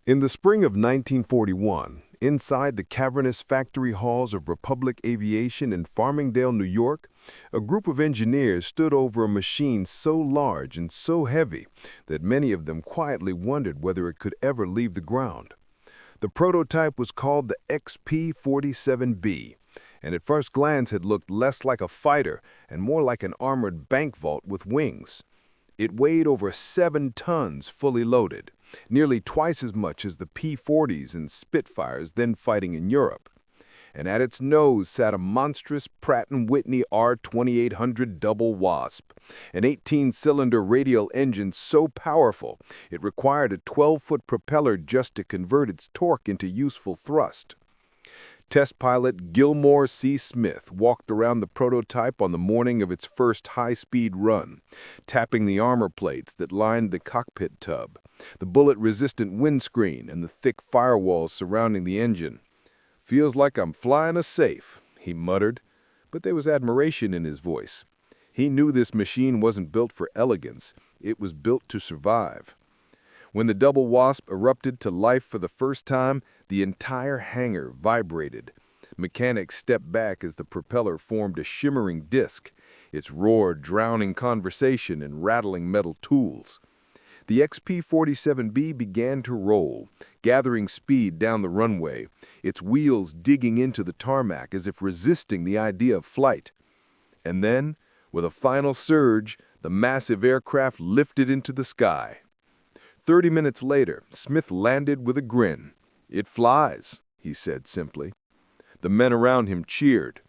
In the spring of 1941, inside the cavernous factory halls of Republic Aviation in Farmingdale, New York, a group of engineers stood over a machine so large and so heavy that many of them quietly wondered whether it could ever leave the ground. The prototype was called the XP-47B, and at first glance had looked less like a fighter and more like an armored bank vault with wings. It weighed over 7 tons fully loaded, nearly twice as much as the P-40s and Spitfires then fighting in Europe. And at its nose sat a monstrous Pratt & Whitney R2800 Double Wasp, an 18-cylinder radial engine so powerful it required a 12-foot propeller just to convert its torque into useful thrust. Test pilot Gilmore C. Smith walked around the prototype on the morning of its first high-speed run, tapping the armor plates that lined the cockpit tub, the bullet-resistant windscreen, and the thick firewalls surrounding the engine. "Feels like I'm flying a safe," he muttered, but there was admiration in his voice. He knew this machine wasn't built for elegance, it was built to survive. When the Double Wasp erupted to life for the first time, the entire hangar vibrated. Mechanics stepped back as the propeller formed a shimmering disk, its roar drowning conversation and rattling metal tools. The XP-47B began to roll, gathering speed down the runway, its wheels digging into the tarmac as if resisting the idea of flight. And then, with a final surge, the massive aircraft lifted into the sky. 30 minutes later, Smith landed with a grin. "It flies," he said simply. The men around him cheered.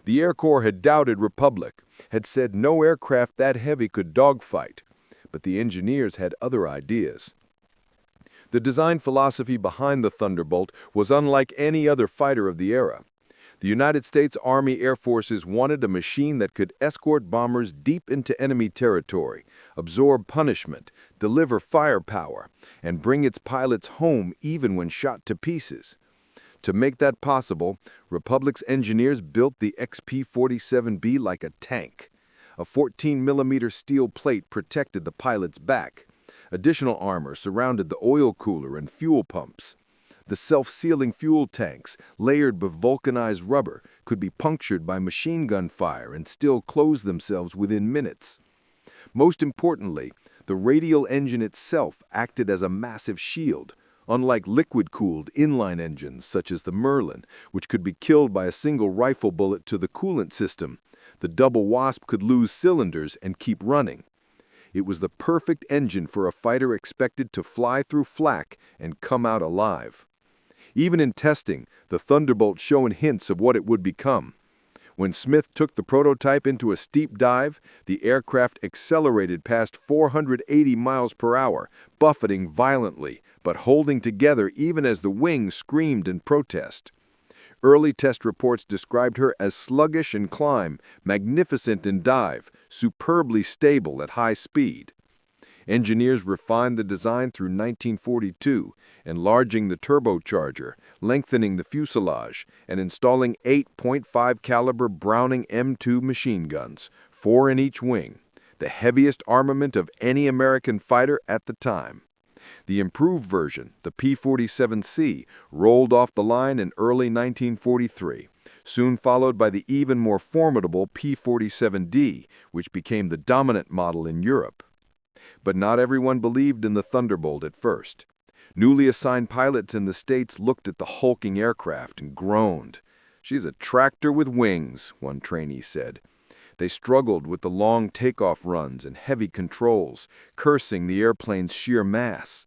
The Air Corps had doubted Republic, had said no aircraft that heavy could dogfight, but the engineers had other ideas. The design philosophy behind the Thunderbolt was unlike any other fighter of the era. The United States Army Air Forces wanted a machine that could escort bombers deep into enemy territory, absorb punishment, deliver firepower, and bring its pilots home even when shot to pieces. To make that possible, Republic's engineers built the XP-47B like a tank. A 14-millimeter steel plate protected the pilot's back. Additional armor surrounded the oil cooler and fuel pumps. The self-sealing fuel tanks, layered with vulcanized rubber, could be punctured by machine gun fire and still close themselves within minutes. Most importantly, the radial engine itself acted as a massive shield, unlike liquid-cooled inline engines such as the Merlin, which could be killed by a single rifle bullet to the coolant system. The Double Wasp could lose cylinders and keep running. It was the perfect engine for a fighter expected to fly through flak and come out alive. Even in testing, the Thunderbolt showed hints of what it would become. When Smith took the prototype into a steep dive, the aircraft accelerated past 480 miles per hour, buffeting violently, but holding together even as the wings screamed in protest. Early test reports described her as sluggish in climb, magnificent in dive, superbly stable at high speed. Engineers refined the design through 1942, enlarging the turbocharger, lengthening the fuselage, and installing 8.5 caliber Browning M2 machine guns, 4 in each wing, the heaviest armament of any American fighter at the time. The improved version, the P-47C, rolled off the line in early 1943, soon followed by the even more formidable P-47D, which became the dominant model in Europe. But not everyone believed in the Thunderbolt at first. Newly assigned pilots in the States looked at the hulking aircraft and groaned. "She's a tractor with wings," one trainee said. They struggled with the long takeoff runs and heavy controls, cursing the airplane's sheer mass.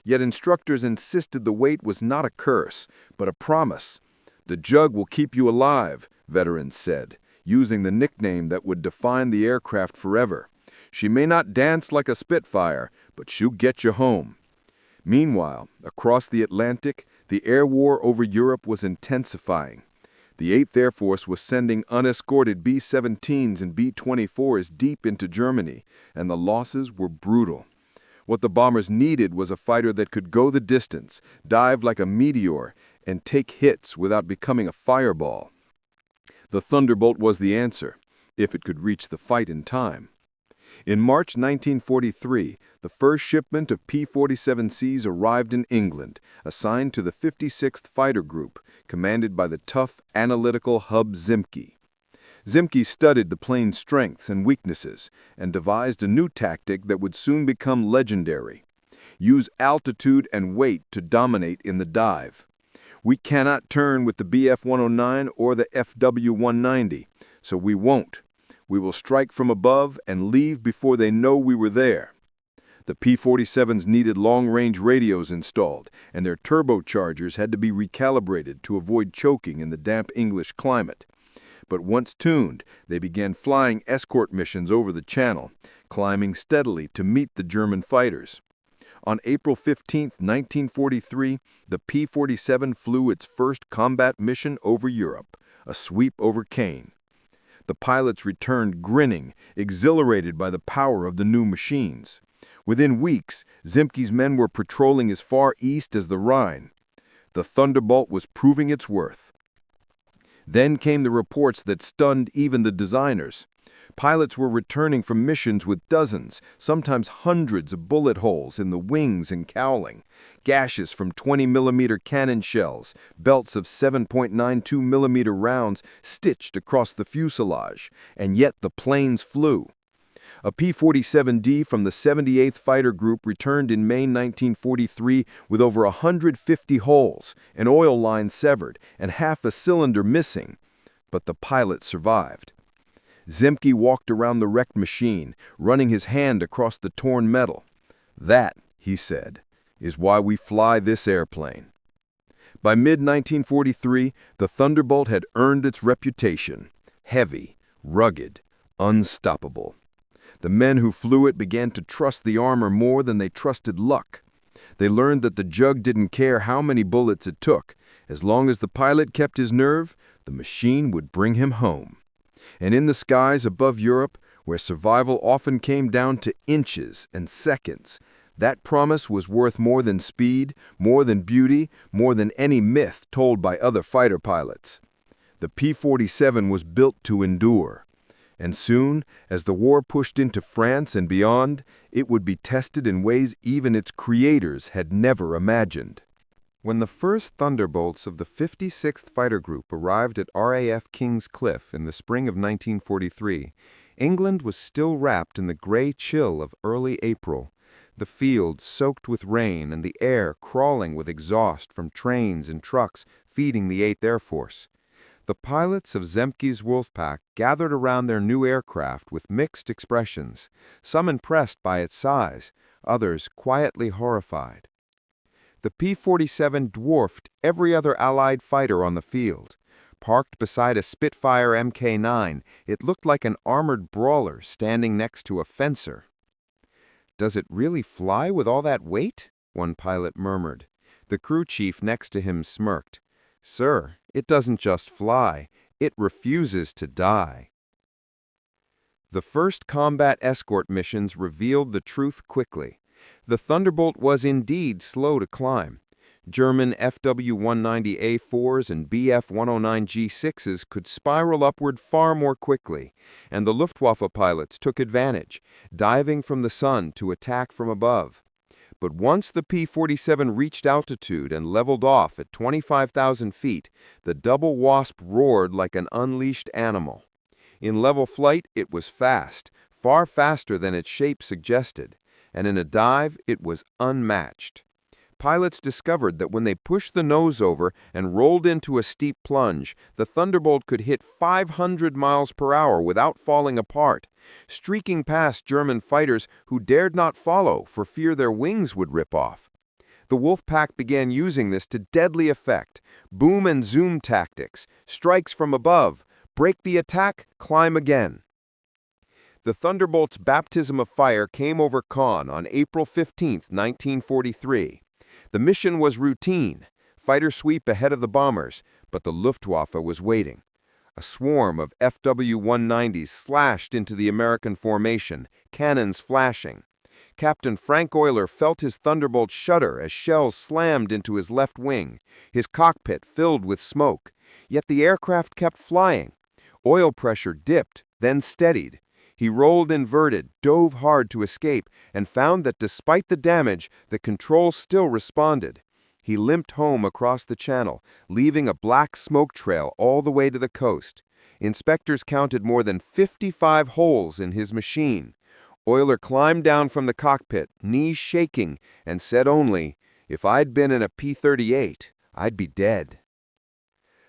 Yet instructors insisted the weight was not a curse, but a promise. "The jug will keep you alive," veterans said, using the nickname that would define the aircraft forever. "She may not dance like a Spitfire, but she'll get you home." Meanwhile, across the Atlantic, the air war over Europe was intensifying. The 8th Air Force was sending unescorted B-17s and B-24s deep into Germany, and the losses were brutal. What the bombers needed was a fighter that could go the distance, dive like a meteor, and take hits without becoming a fireball. The Thunderbolt was the answer, if it could reach the fight in time. In March 1943, the first shipment of P-47Cs arrived in England, assigned to the 56th Fighter Group, commanded by the tough, analytical Hub Zemke. Zemke studied the plane's strengths and weaknesses and devised a new tactic that would soon become legendary. Use altitude and weight to dominate in the dive. We cannot turn with the Bf-109 or the FW-190, so we won't. We will strike from above and leave before they know we were there. The P-47s needed long-range radios installed, and their turbochargers had to be recalibrated to avoid choking in the damp English climate. But once tuned, they began flying escort missions over the Channel, climbing steadily to meet the German fighters. On April 15, 1943, the P-47 flew its first combat mission over Europe, a sweep over Caen. The pilots returned grinning, exhilarated by the power of the new machines. Within weeks, Zemke's men were patrolling as far east as the Rhine. The Thunderbolt was proving its worth. Then came the reports that stunned even the designers. Pilots were returning from missions with dozens, sometimes hundreds of bullet holes in the wings and cowling, gashes from 20mm cannon shells, belts of 7.92mm rounds stitched across the fuselage, and yet the planes flew. A P-47D from the 78th Fighter Group returned in May 1943 with over 150 holes, an oil line severed, and half a cylinder missing. But the pilot survived. Zemke walked around the wrecked machine, running his hand across the torn metal. "That," he said, "is why we fly this airplane." By mid-1943, the Thunderbolt had earned its reputation: heavy, rugged, unstoppable. The men who flew it began to trust the armor more than they trusted luck. They learned that the Jug didn't care how many bullets it took. As long as the pilot kept his nerve, the machine would bring him home. And in the skies above Europe, where survival often came down to inches and seconds, that promise was worth more than speed, more than beauty, more than any myth told by other fighter pilots. The P-47 was built to endure. And soon, as the war pushed into France and beyond, it would be tested in ways even its creators had never imagined. When the first Thunderbolts of the 56th Fighter Group arrived at RAF King's Cliff in the spring of 1943, England was still wrapped in the gray chill of early April, the fields soaked with rain and the air crawling with exhaust from trains and trucks feeding the 8th Air Force. The pilots of Zemke's Wolfpack gathered around their new aircraft with mixed expressions, some impressed by its size, others quietly horrified. The P-47 dwarfed every other Allied fighter on the field. Parked beside a Spitfire Mk9, it looked like an armored brawler standing next to a fencer. "Does it really fly with all that weight?" one pilot murmured. The crew chief next to him smirked. "Sir, it doesn't just fly, it refuses to die." The first combat escort missions revealed the truth quickly. The Thunderbolt was indeed slow to climb. German FW-190A4s and Bf-109G6s could spiral upward far more quickly, and the Luftwaffe pilots took advantage, diving from the sun to attack from above. But once the P-47 reached altitude and leveled off at 25,000 feet, the double Wasp roared like an unleashed animal. In level flight, it was fast, far faster than its shape suggested, and in a dive, it was unmatched. Pilots discovered that when they pushed the nose over and rolled into a steep plunge, the Thunderbolt could hit 500 miles per hour without falling apart, streaking past German fighters who dared not follow for fear their wings would rip off. The Wolfpack began using this to deadly effect: boom and zoom tactics, strikes from above, break the attack, climb again. The Thunderbolt's baptism of fire came over Caen on April 15, 1943. The mission was routine, fighter sweep ahead of the bombers, but the Luftwaffe was waiting. A swarm of FW-190s slashed into the American formation, cannons flashing. Captain Frank Euler felt his Thunderbolt shudder as shells slammed into his left wing, his cockpit filled with smoke. Yet the aircraft kept flying. Oil pressure dipped, then steadied. He rolled inverted, dove hard to escape, and found that despite the damage, the controls still responded. He limped home across the channel, leaving a black smoke trail all the way to the coast. Inspectors counted more than 55 holes in his machine. Euler climbed down from the cockpit, knees shaking, and said only, "If I'd been in a P-38, I'd be dead."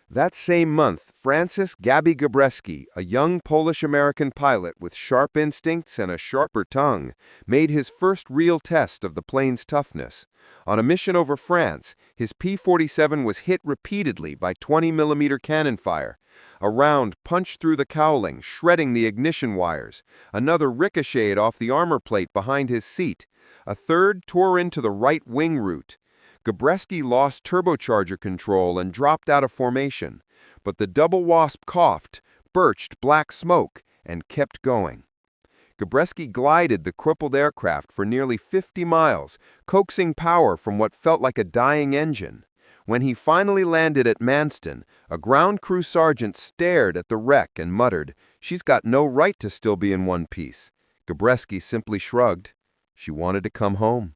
That same month, Francis Gabi Gabreski, a young Polish-American pilot with sharp instincts and a sharper tongue, made his first real test of the plane's toughness. On a mission over France, his P-47 was hit repeatedly by 20mm cannon fire. A round punched through the cowling, shredding the ignition wires. Another ricocheted off the armor plate behind his seat. A third tore into the right wing root. Gabreski lost turbocharger control and dropped out of formation, but the double wasp coughed, birched black smoke, and kept going. Gabreski glided the crippled aircraft for nearly 50 miles, coaxing power from what felt like a dying engine. When he finally landed at Manston, a ground crew sergeant stared at the wreck and muttered, "She's got no right to still be in one piece." Gabreski simply shrugged. She wanted to come home.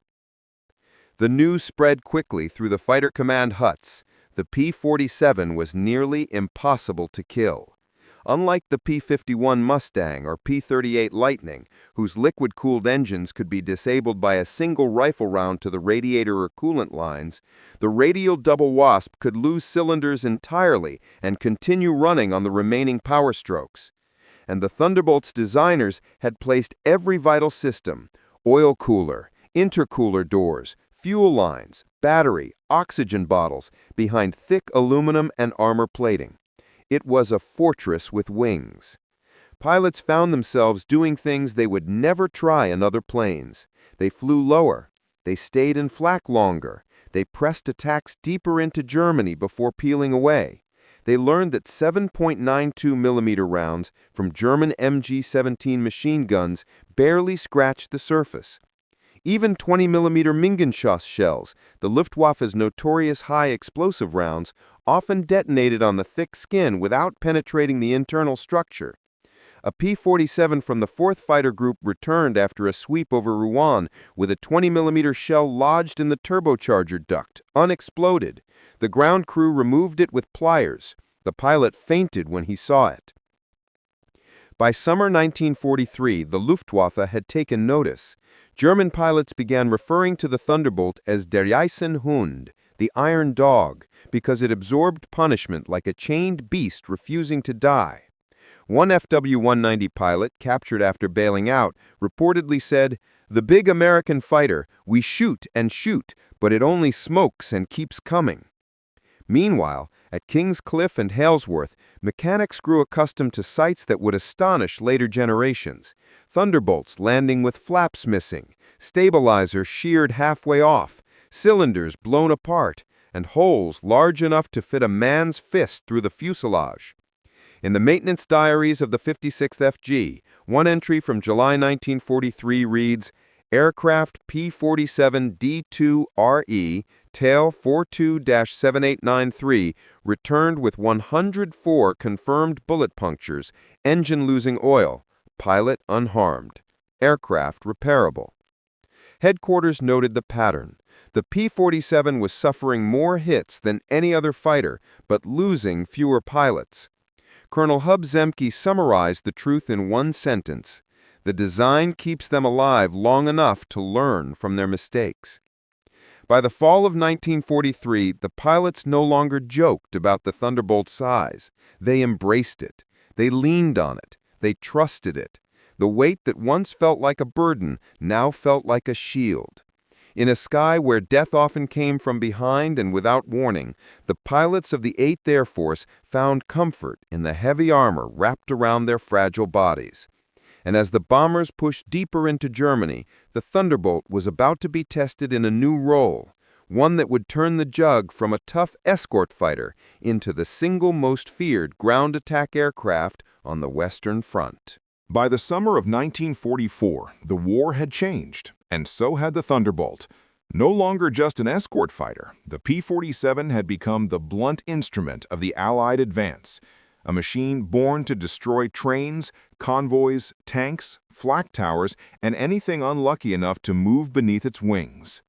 The news spread quickly through the fighter command huts. The P-47 was nearly impossible to kill. Unlike the P-51 Mustang or P-38 Lightning, whose liquid-cooled engines could be disabled by a single rifle round to the radiator or coolant lines, the radial double wasp could lose cylinders entirely and continue running on the remaining power strokes. And the Thunderbolt's designers had placed every vital system, oil cooler, intercooler doors, fuel lines, battery, oxygen bottles, behind thick aluminum and armor plating. It was a fortress with wings. Pilots found themselves doing things they would never try in other planes. They flew lower. They stayed in flak longer. They pressed attacks deeper into Germany before peeling away. They learned that 7.92mm rounds from German MG-17 machine guns barely scratched the surface. Even 20mm Mingenschoss shells, the Luftwaffe's notorious high explosive rounds, often detonated on the thick skin without penetrating the internal structure. A P-47 from the 4th Fighter Group returned after a sweep over Rouen with a 20mm shell lodged in the turbocharger duct, unexploded. The ground crew removed it with pliers. The pilot fainted when he saw it. By summer 1943, the Luftwaffe had taken notice. German pilots began referring to the Thunderbolt as der Eiserne Hund, the Iron Dog, because it absorbed punishment like a chained beast refusing to die. One FW-190 pilot, captured after bailing out, reportedly said, "The big American fighter, we shoot and shoot, but it only smokes and keeps coming." Meanwhile, at Kings Cliff and Halesworth, mechanics grew accustomed to sights that would astonish later generations. Thunderbolts landing with flaps missing, stabilizers sheared halfway off, cylinders blown apart, and holes large enough to fit a man's fist through the fuselage. In the maintenance diaries of the 56th FG, one entry from July 1943 reads, "Aircraft P-47 D2RE, tail 42-7893, returned with 104 confirmed bullet punctures, engine losing oil, pilot unharmed, aircraft repairable." Headquarters noted the pattern. The P-47 was suffering more hits than any other fighter, but losing fewer pilots. Colonel Hub Zemke summarized the truth in one sentence: "The design keeps them alive long enough to learn from their mistakes." By the fall of 1943, the pilots no longer joked about the Thunderbolt's size. They embraced it. They leaned on it. They trusted it. The weight that once felt like a burden now felt like a shield. In a sky where death often came from behind and without warning, the pilots of the 8th Air Force found comfort in the heavy armor wrapped around their fragile bodies. And as the bombers pushed deeper into Germany, the Thunderbolt was about to be tested in a new role, one that would turn the Jug from a tough escort fighter into the single most feared ground attack aircraft on the Western Front. By the summer of 1944, the war had changed, and so had the Thunderbolt. No longer just an escort fighter, the P-47 had become the blunt instrument of the Allied advance. a machine born to destroy trains, convoys, tanks, flak towers, and anything unlucky enough to move beneath its wings.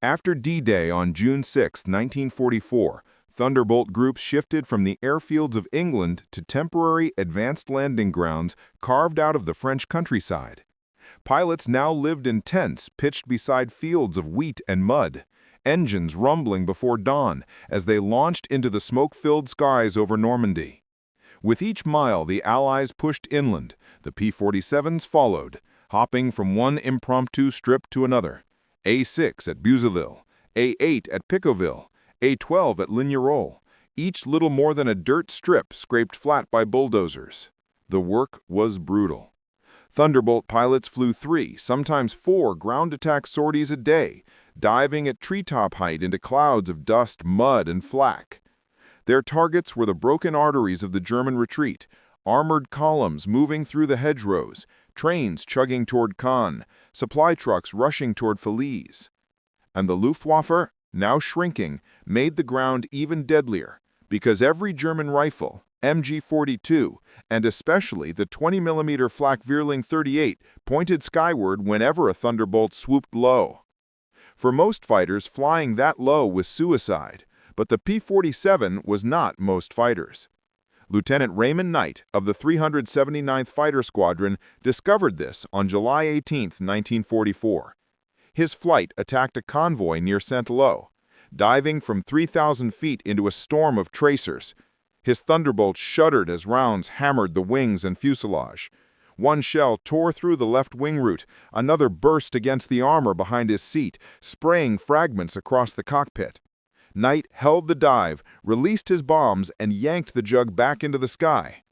After D-Day on June 6, 1944, Thunderbolt groups shifted from the airfields of England to temporary advanced landing grounds carved out of the French countryside. Pilots now lived in tents pitched beside fields of wheat and mud, engines rumbling before dawn as they launched into the smoke-filled skies over Normandy. With each mile the Allies pushed inland, the P-47s followed, hopping from one impromptu strip to another. A-6 at Buzeville, A-8 at Picoville, A-12 at Lignerolles, each little more than a dirt strip scraped flat by bulldozers. The work was brutal. Thunderbolt pilots flew 3, sometimes 4 ground attack sorties a day, diving at treetop height into clouds of dust, mud, and flak. Their targets were the broken arteries of the German retreat, armored columns moving through the hedgerows, trains chugging toward Caen, supply trucks rushing toward Falaise. And the Luftwaffe, now shrinking, made the ground even deadlier, because every German rifle, MG-42, and especially the 20mm Flak-Vierling 38, pointed skyward whenever a Thunderbolt swooped low. For most fighters, flying that low was suicide, but the P-47 was not most fighters. Lieutenant Raymond Knight of the 379th Fighter Squadron discovered this on July 18, 1944. His flight attacked a convoy near Saint-Lô, diving from 3,000 feet into a storm of tracers. His Thunderbolt shuddered as rounds hammered the wings and fuselage. One shell tore through the left wing root, another burst against the armor behind his seat, spraying fragments across the cockpit. Knight held the dive, released his bombs, and yanked the jug back into the sky.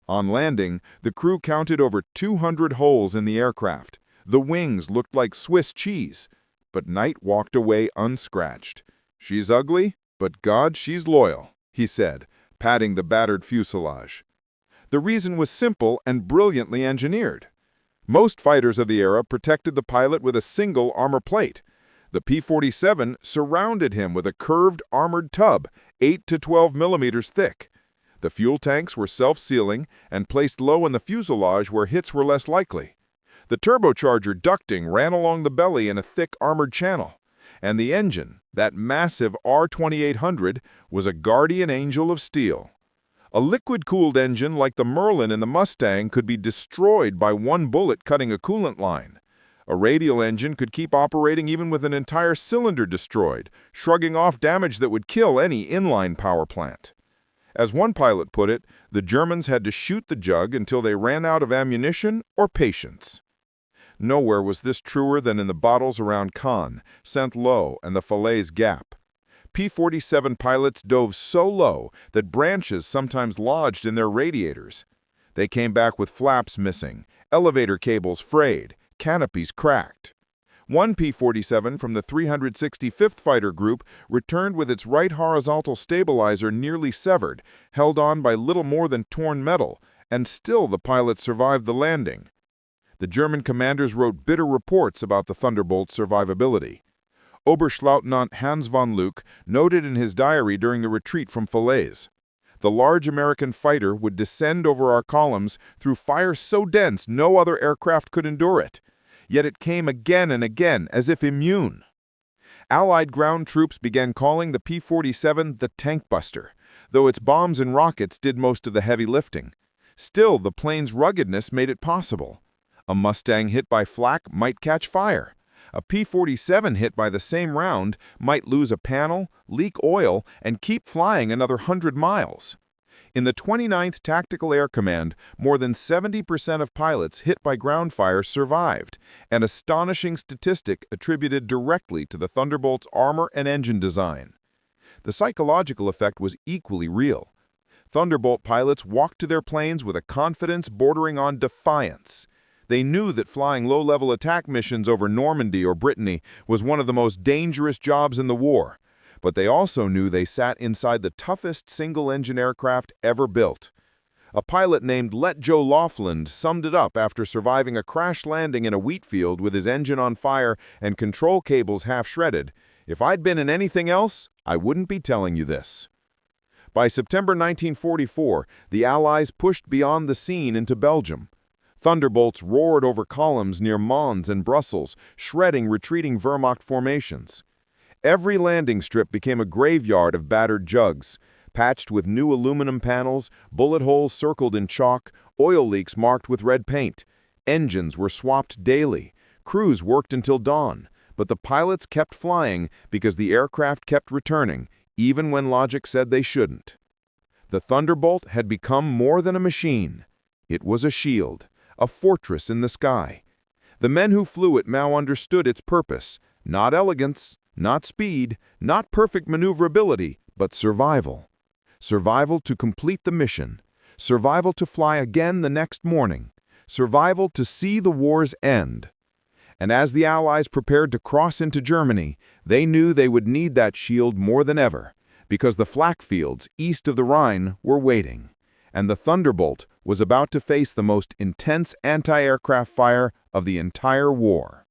On landing, the crew counted over 200 holes in the aircraft. The wings looked like Swiss cheese, but Knight walked away unscratched. "She's ugly, but God, she's loyal," he said, patting the battered fuselage. The reason was simple and brilliantly engineered. Most fighters of the era protected the pilot with a single armor plate. The P-47 surrounded him with a curved armored tub, 8 to 12 millimeters thick. The fuel tanks were self-sealing and placed low in the fuselage where hits were less likely. The turbocharger ducting ran along the belly in a thick armored channel. And the engine, that massive R2800, was a guardian angel of steel. A liquid-cooled engine like the Merlin in the Mustang could be destroyed by one bullet cutting a coolant line. A radial engine could keep operating even with an entire cylinder destroyed, shrugging off damage that would kill any inline power plant. As one pilot put it, the Germans had to shoot the jug until they ran out of ammunition or patience. Nowhere was this truer than in the battles around Caen, Saint-Lô, and the Falaise Gap. P-47 pilots dove so low that branches sometimes lodged in their radiators. They came back with flaps missing, elevator cables frayed, canopies cracked. One P-47 from the 365th Fighter Group returned with its right horizontal stabilizer nearly severed, held on by little more than torn metal, and still the pilot survived the landing. The German commanders wrote bitter reports about the Thunderbolt's survivability. Oberstleutnant Hans von Luck noted in his diary during the retreat from Falaise, "The large American fighter would descend over our columns through fire so dense no other aircraft could endure it. Yet it came again and again, as if immune." Allied ground troops began calling the P-47 the tank buster, though its bombs and rockets did most of the heavy lifting. Still, the plane's ruggedness made it possible. A Mustang hit by flak might catch fire. A P-47 hit by the same round might lose a panel, leak oil, and keep flying another 100 miles. In the 29th Tactical Air Command, more than 70% of pilots hit by ground fire survived, an astonishing statistic attributed directly to the Thunderbolt's armor and engine design. The psychological effect was equally real. Thunderbolt pilots walked to their planes with a confidence bordering on defiance. They knew that flying low-level attack missions over Normandy or Brittany was one of the most dangerous jobs in the war, but they also knew they sat inside the toughest single-engine aircraft ever built. A pilot named Let Joe Laughlin summed it up after surviving a crash landing in a wheat field with his engine on fire and control cables half shredded. "If I'd been in anything else, I wouldn't be telling you this." By September 1944, the Allies pushed beyond the Seine into Belgium. Thunderbolts roared over columns near Mons and Brussels, shredding retreating Wehrmacht formations. Every landing strip became a graveyard of battered jugs, patched with new aluminum panels, bullet holes circled in chalk, oil leaks marked with red paint. Engines were swapped daily. Crews worked until dawn, but the pilots kept flying because the aircraft kept returning, even when logic said they shouldn't. The Thunderbolt had become more than a machine. It was a shield, a fortress in the sky. The men who flew it now understood its purpose: not elegance, not speed, not perfect maneuverability, but survival. Survival to complete the mission. Survival to fly again the next morning. Survival to see the war's end. And as the Allies prepared to cross into Germany, they knew they would need that shield more than ever, because the flak fields east of the Rhine were waiting, and the Thunderbolt was about to face the most intense anti-aircraft fire of the entire war.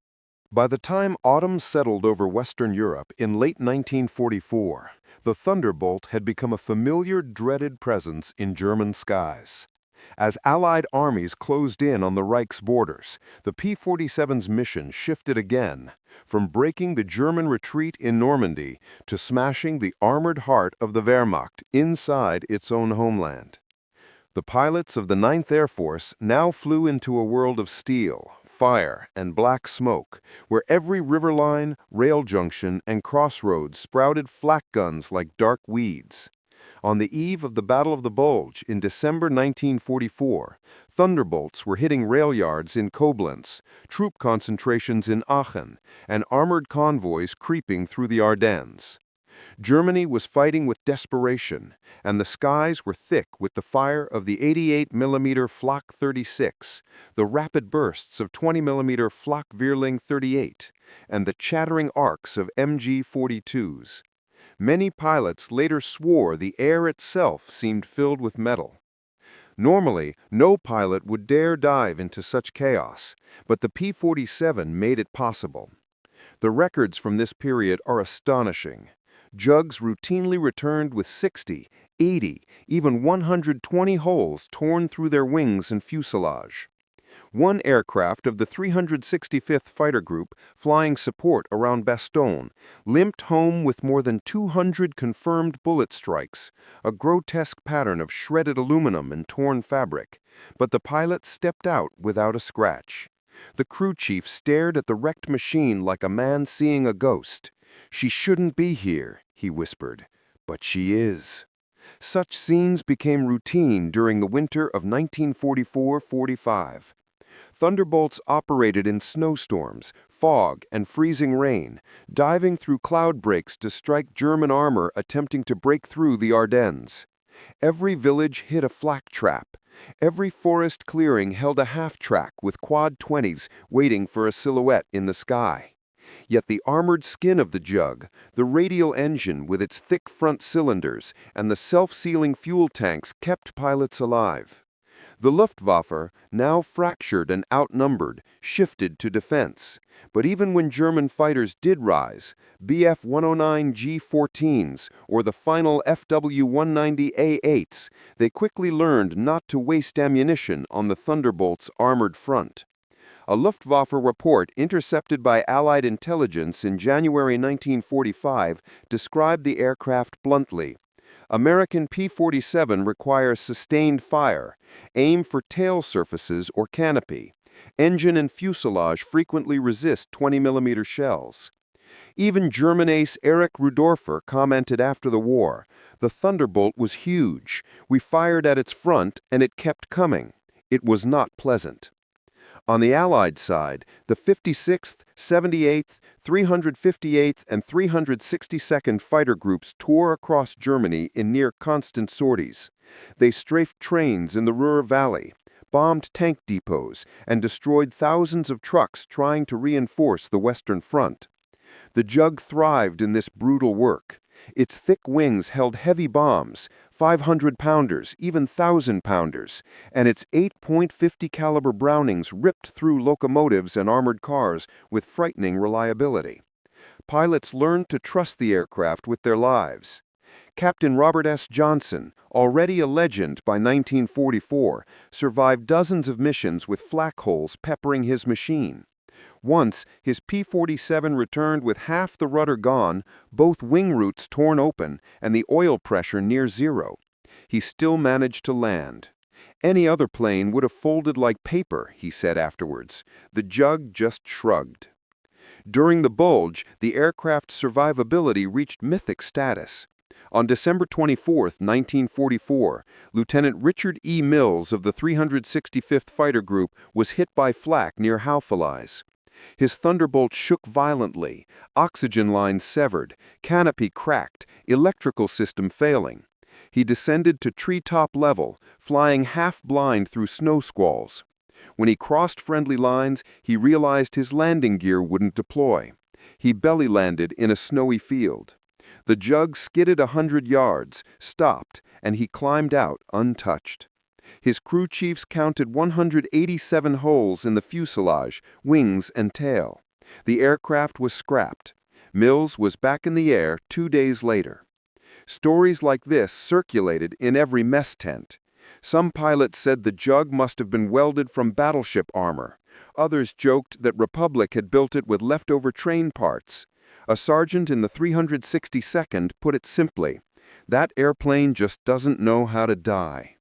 By the time autumn settled over Western Europe in late 1944, the Thunderbolt had become a familiar, dreaded presence in German skies. As Allied armies closed in on the Reich's borders, the P-47's mission shifted again, from breaking the German retreat in Normandy to smashing the armored heart of the Wehrmacht inside its own homeland. The pilots of the 9th Air Force now flew into a world of steel, fire, and black smoke, where every river line, rail junction, and crossroads sprouted flak guns like dark weeds. On the eve of the Battle of the Bulge in December 1944, Thunderbolts were hitting rail yards in Koblenz, troop concentrations in Aachen, and armored convoys creeping through the Ardennes. Germany was fighting with desperation, and the skies were thick with the fire of the 88mm Flak 36, the rapid bursts of 20mm Flak Vierling 38, and the chattering arcs of MG 42s. Many pilots later swore the air itself seemed filled with metal. Normally, no pilot would dare dive into such chaos, but the P-47 made it possible. The records from this period are astonishing. Jugs routinely returned with 60, 80, even 120 holes torn through their wings and fuselage. One aircraft of the 365th Fighter Group, flying support around Bastogne, limped home with more than 200 confirmed bullet strikes, a grotesque pattern of shredded aluminum and torn fabric, but the pilot stepped out without a scratch. The crew chief stared at the wrecked machine like a man seeing a ghost. "She shouldn't be here," he whispered, "but she is." Such scenes became routine during the winter of 1944-45. Thunderbolts operated in snowstorms, fog, and freezing rain, diving through cloud breaks to strike German armor attempting to break through the Ardennes. Every village hit a flak trap. Every forest clearing held a half-track with quad 20s waiting for a silhouette in the sky. Yet the armored skin of the Jug, the radial engine with its thick front cylinders, and the self-sealing fuel tanks kept pilots alive. The Luftwaffe, now fractured and outnumbered, shifted to defense. But even when German fighters did rise, Bf-109 G-14s or the final FW-190A8s, they quickly learned not to waste ammunition on the Thunderbolt's armored front. A Luftwaffe report intercepted by Allied intelligence in January 1945 described the aircraft bluntly. American P-47 requires sustained fire, aim for tail surfaces or canopy. Engine and fuselage frequently resist 20mm shells. Even German ace Erich Rudorfer commented after the war, "The Thunderbolt was huge. We fired at its front and it kept coming. It was not pleasant." On the Allied side, the 56th, 78th, 358th, and 362nd Fighter Groups tore across Germany in near-constant sorties. They strafed trains in the Ruhr Valley, bombed tank depots, and destroyed thousands of trucks trying to reinforce the Western Front. The Jug thrived in this brutal work. Its thick wings held heavy bombs, 500-pounders, even 1,000-pounders, and its 8.50 caliber Brownings ripped through locomotives and armored cars with frightening reliability. Pilots learned to trust the aircraft with their lives. Captain Robert S. Johnson, already a legend by 1944, survived dozens of missions with flak holes peppering his machine. Once, his P-47 returned with half the rudder gone, both wing roots torn open, and the oil pressure near zero. He still managed to land. Any other plane would have folded like paper, he said afterwards. The Jug just shrugged. During the Bulge, the aircraft's survivability reached mythic status. On December 24, 1944, Lieutenant Richard E. Mills of the 365th Fighter Group was hit by flak near Haufalais. His Thunderbolt shook violently, oxygen lines severed, canopy cracked, electrical system failing. He descended to treetop level, flying half-blind through snow squalls. When he crossed friendly lines, he realized his landing gear wouldn't deploy. He belly-landed in a snowy field. The Jug skidded 100 yards, stopped, and he climbed out untouched. His crew chiefs counted 187 holes in the fuselage, wings, and tail. The aircraft was scrapped. Mills was back in the air 2 days later. Stories like this circulated in every mess tent. Some pilots said the Jug must have been welded from battleship armor. Others joked that Republic had built it with leftover train parts. A sergeant in the 362nd put it simply, "That airplane just doesn't know how to die."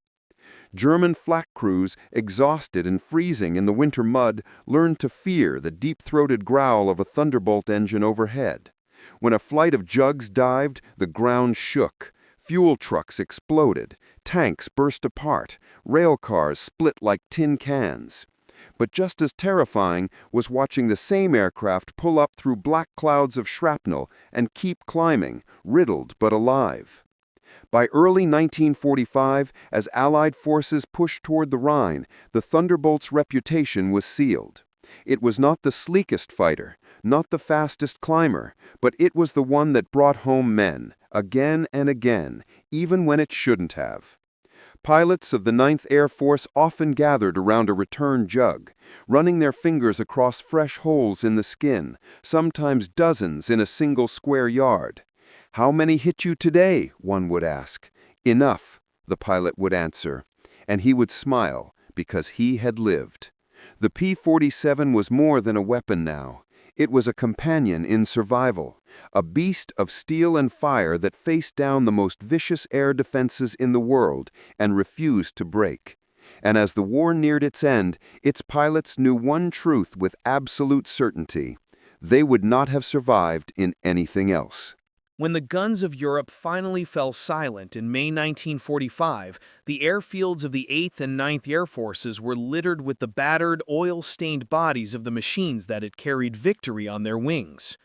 German flak crews, exhausted and freezing in the winter mud, learned to fear the deep-throated growl of a Thunderbolt engine overhead. When a flight of Jugs dived, the ground shook. Fuel trucks exploded. Tanks burst apart. Rail cars split like tin cans. But just as terrifying was watching the same aircraft pull up through black clouds of shrapnel and keep climbing, riddled but alive. By early 1945, as Allied forces pushed toward the Rhine, the Thunderbolt's reputation was sealed. It was not the sleekest fighter, not the fastest climber, but it was the one that brought home men, again and again, even when it shouldn't have. Pilots of the 9th Air Force often gathered around a return Jug, running their fingers across fresh holes in the skin, sometimes dozens in a single square yard. "How many hit you today?" one would ask. "Enough," the pilot would answer, and he would smile because he had lived. The P-47 was more than a weapon now. It was a companion in survival, a beast of steel and fire that faced down the most vicious air defenses in the world and refused to break. And as the war neared its end, its pilots knew one truth with absolute certainty: they would not have survived in anything else. When the guns of Europe finally fell silent in May 1945, the airfields of the 8th and 9th Air Forces were littered with the battered, oil-stained bodies of the machines that had carried victory on their wings.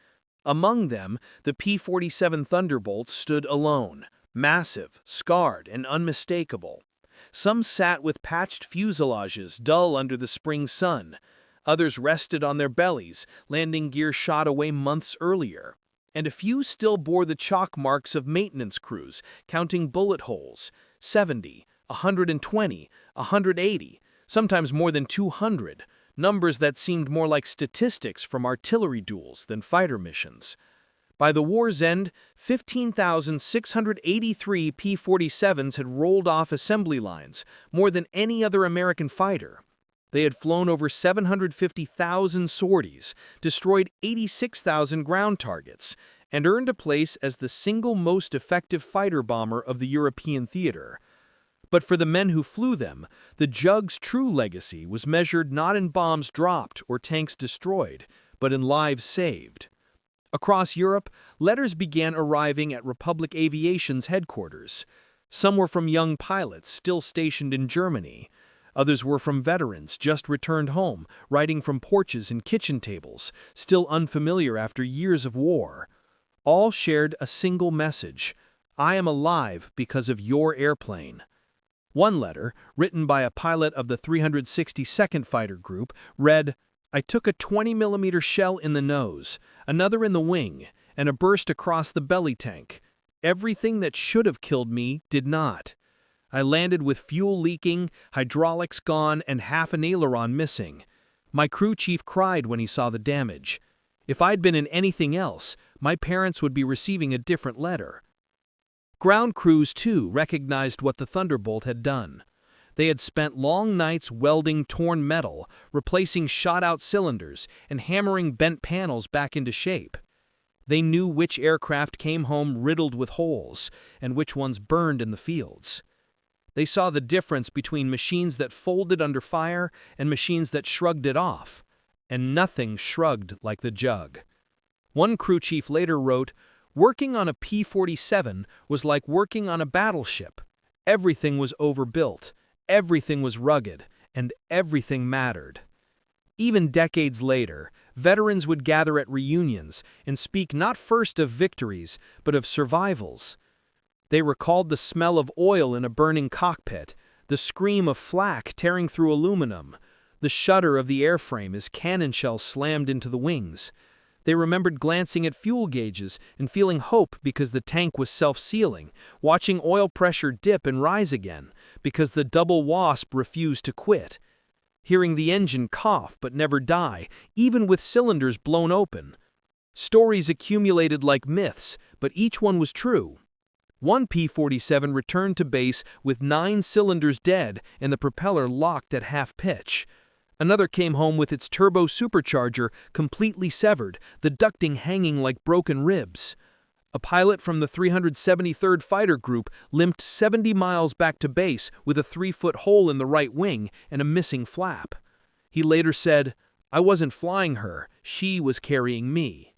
Among them, the P-47 Thunderbolt stood alone, massive, scarred, and unmistakable. Some sat with patched fuselages dull under the spring sun. Others rested on their bellies, landing gear shot away months earlier. And a few still bore the chalk marks of maintenance crews, counting bullet holes: 70, 120, 180, sometimes more than 200, numbers that seemed more like statistics from artillery duels than fighter missions. By the war's end, 15,683 P-47s had rolled off assembly lines, more than any other American fighter. They had flown over 750,000 sorties, destroyed 86,000 ground targets, and earned a place as the single most effective fighter bomber of the European theater. But for the men who flew them, the Jug's true legacy was measured not in bombs dropped or tanks destroyed, but in lives saved. Across Europe, letters began arriving at Republic Aviation's headquarters. Some were from young pilots still stationed in Germany. Others were from veterans just returned home, writing from porches and kitchen tables, still unfamiliar after years of war. All shared a single message: "I am alive because of your airplane." One letter, written by a pilot of the 362nd Fighter Group, read, "I took a 20mm shell in the nose, another in the wing, and a burst across the belly tank. Everything that should have killed me did not. I landed with fuel leaking, hydraulics gone, and half an aileron missing. My crew chief cried when he saw the damage. If I'd been in anything else, my parents would be receiving a different letter." Ground crews, too, recognized what the Thunderbolt had done. They had spent long nights welding torn metal, replacing shot-out cylinders, and hammering bent panels back into shape. They knew which aircraft came home riddled with holes, and which ones burned in the fields. They saw the difference between machines that folded under fire and machines that shrugged it off, and nothing shrugged like the Jug. One crew chief later wrote, "Working on a P-47 was like working on a battleship. Everything was overbuilt, everything was rugged, and everything mattered." Even decades later, veterans would gather at reunions and speak not first of victories, but of survivals. They recalled the smell of oil in a burning cockpit, the scream of flak tearing through aluminum, the shudder of the airframe as cannon shells slammed into the wings. They remembered glancing at fuel gauges and feeling hope because the tank was self-sealing, watching oil pressure dip and rise again because the double wasp refused to quit, hearing the engine cough but never die, even with cylinders blown open. Stories accumulated like myths, but each one was true. One P-47 returned to base with 9 cylinders dead and the propeller locked at half pitch. Another came home with its turbo supercharger completely severed, the ducting hanging like broken ribs. A pilot from the 373rd Fighter Group limped 70 miles back to base with a 3-foot hole in the right wing and a missing flap. He later said, "I wasn't flying her, she was carrying me."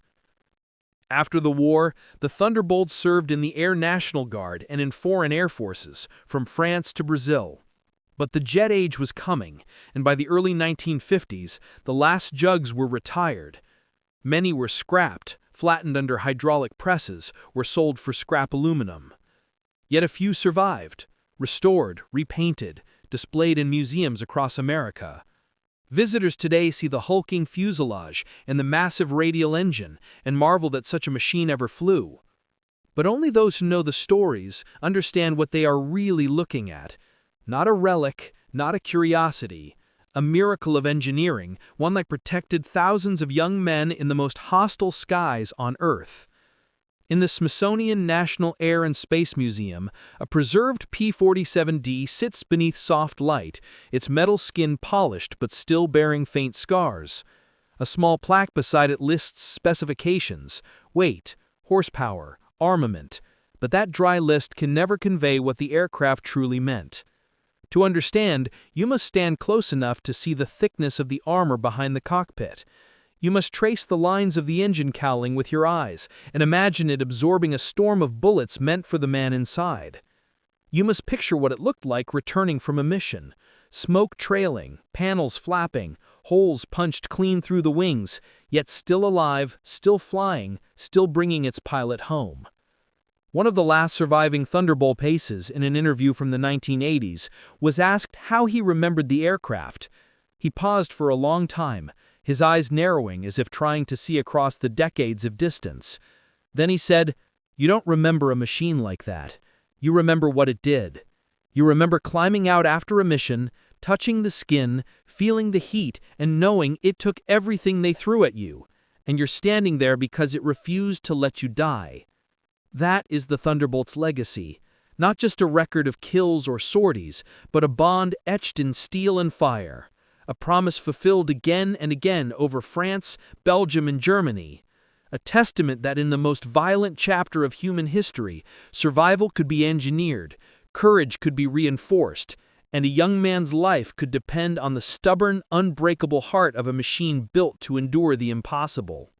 After the war, the Thunderbolts served in the Air National Guard and in foreign air forces, from France to Brazil. But the jet age was coming, and by the early 1950s, the last Jugs were retired. Many were scrapped, flattened under hydraulic presses, or sold for scrap aluminum. Yet a few survived, restored, repainted, displayed in museums across America. Visitors today see the hulking fuselage and the massive radial engine and marvel that such a machine ever flew. But only those who know the stories understand what they are really looking at. Not a relic, not a curiosity, a miracle of engineering, one that protected thousands of young men in the most hostile skies on Earth. In the Smithsonian National Air and Space Museum, a preserved P-47D sits beneath soft light, its metal skin polished but still bearing faint scars. A small plaque beside it lists specifications, weight, horsepower, armament, but that dry list can never convey what the aircraft truly meant. To understand, you must stand close enough to see the thickness of the armor behind the cockpit. You must trace the lines of the engine cowling with your eyes and imagine it absorbing a storm of bullets meant for the man inside. You must picture what it looked like returning from a mission. Smoke trailing, panels flapping, holes punched clean through the wings, yet still alive, still flying, still bringing its pilot home. One of the last surviving Thunderbolt aces in an interview from the 1980s was asked how he remembered the aircraft. He paused for a long time, his eyes narrowing as if trying to see across the decades of distance. Then he said, "You don't remember a machine like that. You remember what it did. You remember climbing out after a mission, touching the skin, feeling the heat, and knowing it took everything they threw at you, and you're standing there because it refused to let you die." That is the Thunderbolt's legacy, not just a record of kills or sorties, but a bond etched in steel and fire, a promise fulfilled again and again over France, Belgium, and Germany, a testament that in the most violent chapter of human history, survival could be engineered, courage could be reinforced, and a young man's life could depend on the stubborn, unbreakable heart of a machine built to endure the impossible.